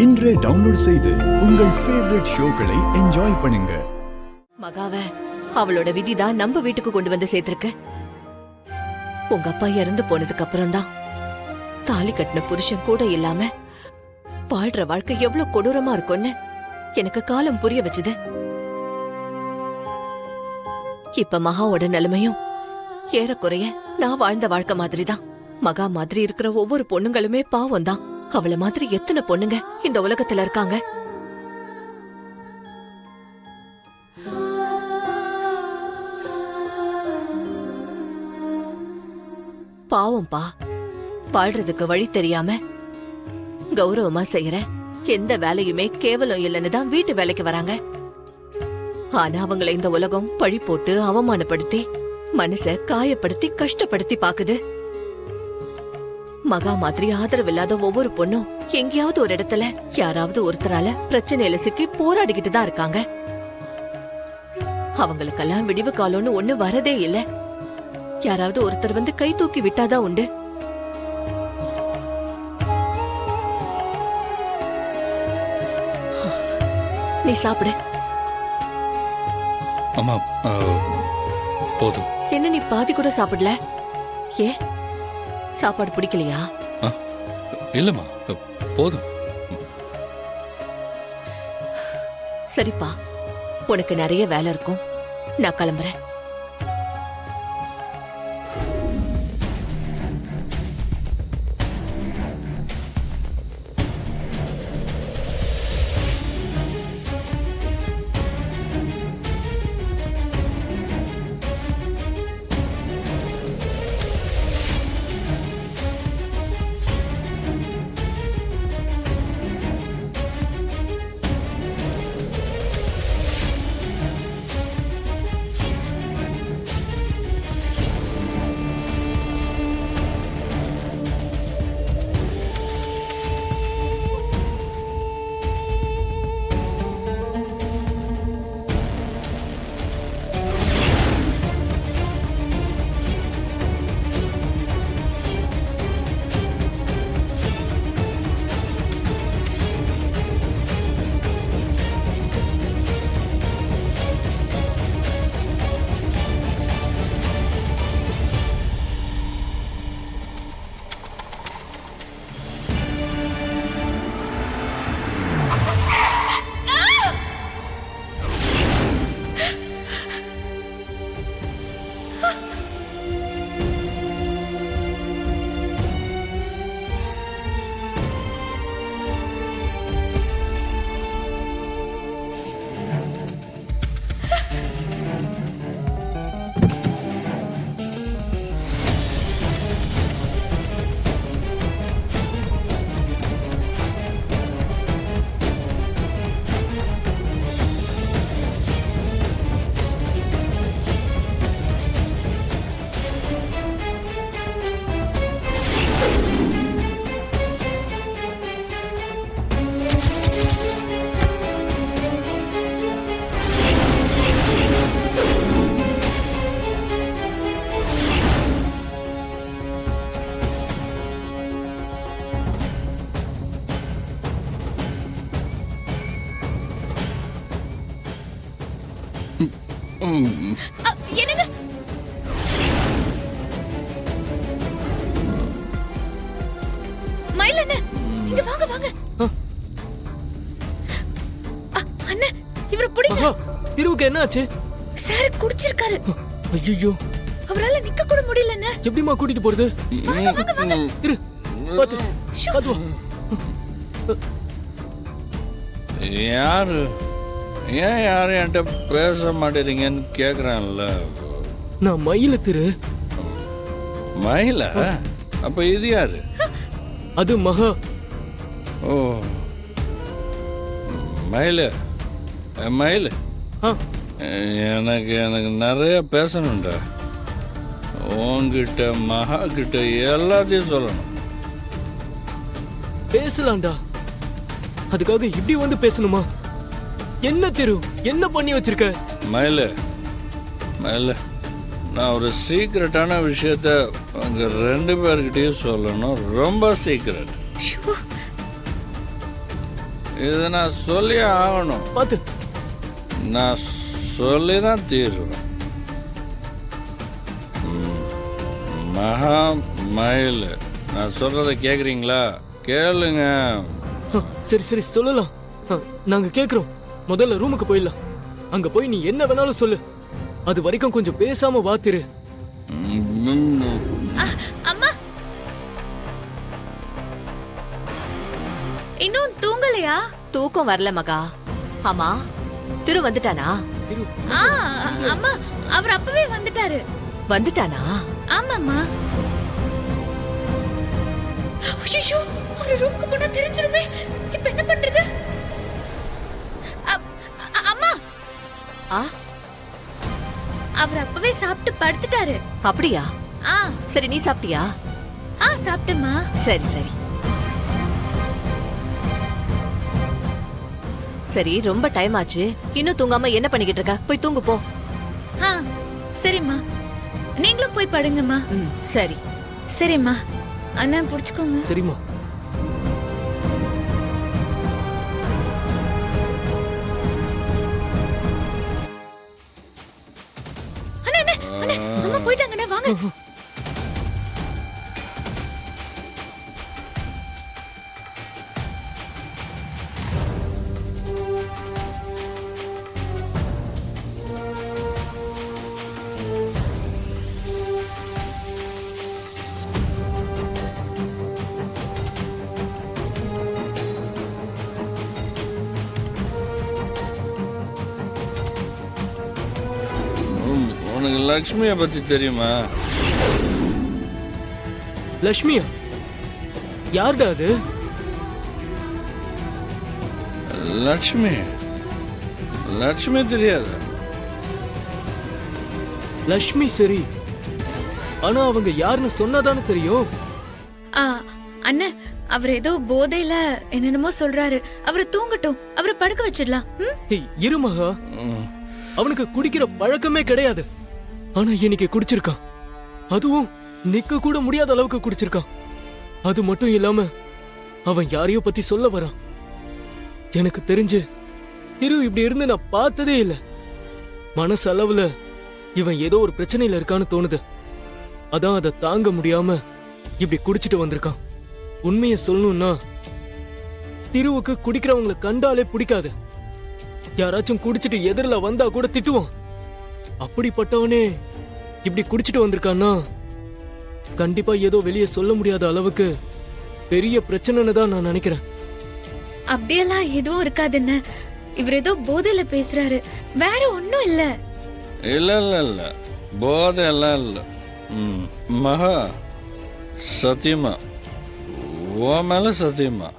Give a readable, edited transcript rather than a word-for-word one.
இன்றே டவுன்லோட் செய்து உங்கள் ஃபேவரட் ஷோக்களை என்ஜாய் பண்ணுங்க. மகாவ அவளோட விதிதான் நம்ம வீட்டுக்கு கொண்டு வந்து சேர்த்திருக்கு. உங்க அப்பா இறந்து போனதுக்கு அப்புறம் தான் தாலி கட்டின புருஷன் கூட இல்லாம வாழ்ற வாழ்க்கை எவ்வளவு கொடூரமா இருக்கும்னு எனக்கு காலம் புரிய வச்சுது. இப்ப மகாவோட நிலைமையும் ஏறக்குறைய நான் வாழ்ந்த வாழ்க்கை மாதிரிதான். மகா மாதிரி இருக்கிற ஒவ்வொரு பொண்ணுங்களுமே பாவம் தான். அவளை மாதிரி எத்தனை பொண்ணுங்க இந்த உலகத்துல இருக்காங்க. பாவம்பா, வாழ்றதுக்கு வழி தெரியாம கௌரவமா செய்யற எந்த வேலையுமே கேவலம் இல்லைன்னு தான் வீட்டு வேலைக்கு வராங்க. ஆனா அவங்களை இந்த உலகம் பழி போட்டு அவமானப்படுத்தி மனச காயப்படுத்தி கஷ்டப்படுத்தி பாக்குது. மகா மாதிரி ஆதரவில்லாத ஒவ்வொரு பொண்ணும் எங்கேயாவது ஒரு இடத்துல யாராவது ஒருத்தரால பிரச்சனையில சிக்கி போராடிக்கிட்டு தான் இருக்காங்க. அவங்களுக்கெல்லாம் விடிவு காலம்னு ஒண்ணு வரதே இல்ல. யாராவது ஒருத்தர் வந்து கை தூக்கி விட்டாதான் உண்டு. நீ சாப்பிடு. அம்மா போதும். என்ன நீ பாதி கூட சாப்பிடல? ஏ, சாப்பாடு பிடிக்கலையா? இல்லம்மா போதும். சரிப்பா, உனக்கு நிறைய வேலை இருக்கும், நான் கிளம்புறேன். என்னங்க மயில் அண்ணே, இங்க வாங்க வாங்க. அண்ணே, இவரை பிடிங்க. திருவுக்கு என்ன ஆச்சு? சார் குடிச்சிருக்காரு. ஐயோ, அவரால நிக்க கூட முடியல அண்ணே. எப்படிமா கூட்டிட்டு போறது? வாங்க வாங்க வாங்க. இரு, பாத்து பாத்து வா. யாரு ஏன் யாரும் என்கிட்ட பேச மாட்டேறீங்கன்னு கேக்குறான்ல. நான் மயில திரு. மயில? அப்ப இது யாரு? அது மகா. ஓ, மயில மயில. எனக்கு எனக்கு நிறைய பேசணும்டா. உன்கிட்ட மகா கிட்ட எல்லாத்தையும் சொல்லணும். பேசலாம்டா, அதுக்காக இப்படி வந்து பேசணுமா? என்ன திரு, என்ன பண்ணி வச்சிருக்க? மயில மயில, நான் ஒரு சீக்கிரட்டான விஷயத்த உங்க ரெண்டு பேர்கிட்டயும் சொல்லணும். ரொம்ப சீக்கிரட். இதை நான் சொல்லியே ஆகணும். பாத்து. நான் சொல்லி தான் தீருவேன். மகா மயில், நான் சொல்றத கேக்குறீங்களா? கேளுங்க. சரி சரி சொல்லலாம். நாங்க கேக்குறோம். முதல்ல ரூமுக்கு போயிடலாம். அங்க போய் நீ என்ன வேணாலும் சொல்லு. அது வரைக்கும் கொஞ்சம் பேசாம வாத்திரு. அம்மா இன்னும் தூங்கலையா? தூக்கம் வரல மகா. ஆமா, திரு வந்துட்டானா? ஆ, அம்மா அவர் அப்பவே வந்துட்டாரு. வந்துட்டானா? ஆமாம்மா. ஐயோ, அவர் ரூமுக்கு போனா தெரிஞ்சிருமே. இப்ப என்ன பண்றது? அம்மா, ஆ, அவர் அப்பவே சாப்பிட்டு படுத்துட்டாரு. அப்படியா? ஆ, சரி, நீ சாப்பிட்டியா? சாப்பிட்டேம்மா. சரி சரி சரி, ரொம்ப டைம் ஆச்சு. இன்னும் தூங்காம என்ன பண்ணிக்கிட்டு இருக்க? போய் தூங்கு போ. சரிம்மா, நீங்களும் போய் படுங்கம்மா. ம், சரி. சரிம்மா, அண்ணா புடிச்சுக்கோங்க. சரிம்மா. அம்மா போயிட்டாங்கண்ணே, வாங்க. உனக்கு லக்ஷ்மியை பத்தி தெரியுமா? லக்ஷ்மியா? யாருடா அது? லக்ஷ்மி லக்ஷ்மி தெரியாது? லக்ஷ்மி சரி, ஆனா அவங்க யாருன்னு சொன்னாதானே தெரியும். அண்ணா, அவர் ஏதோ போதையில என்னென்னமோ சொல்றாரு. அவரை தூங்கட்டும், அவரை படுக்க வச்சிடலாம். இரு மகா. அவனுக்கு குடிக்கிற பழக்கமே கிடையாது. ஆனா இன்னைக்கு குடிச்சிருக்கான். அதுவும் நிக்க கூட முடியாத அளவுக்கு குடிச்சிருக்கான். அது மட்டும் இல்லாம அவன் யாரையோ பத்தி சொல்ல வரான். எனக்கு தெரிஞ்சு திரு இப்படி இருந்து நான் பார்த்ததே இல்ல. மனசளவுல இவன் ஏதோ ஒரு பிரச்சனையில இருக்கான்னு தோணுது. அதான் அதை தாங்க முடியாம இப்படி குடிச்சிட்டு வந்திருக்கான். உண்மையை சொல்லணும்னா திருவுக்கு குடிக்கிறவங்களை கண்டாலே பிடிக்காது. யாராச்சும் குடிச்சிட்டு எதிரில வந்தா கூட திட்டுவான். அப்படிப்பட்டவனே இப்படி குடிச்சிட்டு வந்திருக்கான்னா கண்டிப்பா ஏதோ வெளியே சொல்ல முடியாத அளவுக்கு பெரிய பிரச்சனைன்னு தான் நான் நினைக்கிறேன். அப்படியெல்லாம் எதுவும் இருக்காதுன்னு. இவர் ஏதோ போதையில பேசுறாரு, வேற ஒண்ணும் இல்ல. இல்ல இல்ல இல்ல, போதை எல்லாம் இல்ல. மகா, சத்தியமா, உன் மேல சத்தியமா.